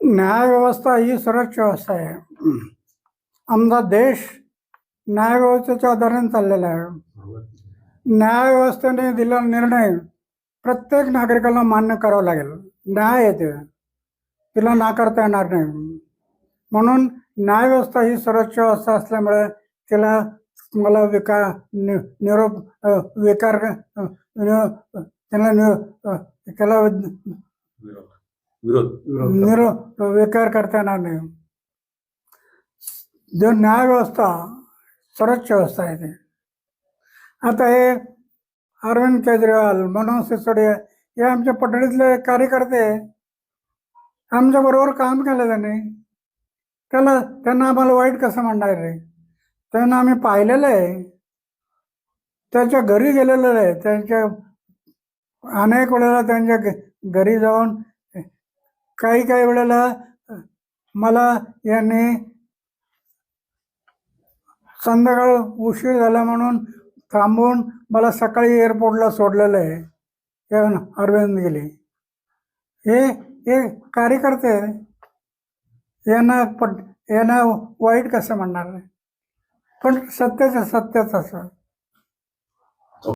न्यायव्यवस्था ही सर्वोच्च व्यवस्था आहे. आमचा देश न्यायव्यवस्थेच्या आधाराने चाललेला आहे. न्यायव्यवस्थेने दिलेला निर्णय प्रत्येक नागरिकाला मान्य करावा लागेल. न्याय येते, तिला नाकारता येणार नाही. म्हणून न्यायव्यवस्था ही सर्वोच्च व्यवस्था असल्यामुळे तिला मला निरोप विकार त्याला विकार करता येणार नाही. जो न्यायव्यवस्था सर्वोच्च व्यवस्था आहे ते. आता हे अरविंद केजरीवाल, मनोज सिसोदिया हे आमच्या पटणीतले कार्यकर्ते आमच्या बरोबर काम केलं त्यांना आम्हाला वाईट कसं म्हणणार रे? त्यांना आम्ही पाहिलेलं आहे, त्यांच्या घरी गेलेलं आहे. त्यांच्या अनेक वेळेला त्यांच्या घरी जाऊन काही वेळेला मला यांनी संध्याकाळ उशीर झाला म्हणून थांबून मला सकाळी एअरपोर्टला सोडलेलं आहे. अरविंद गेले हे कार्यकर्ते यांना वाईट कसं म्हणणार? पण सत्याचं असं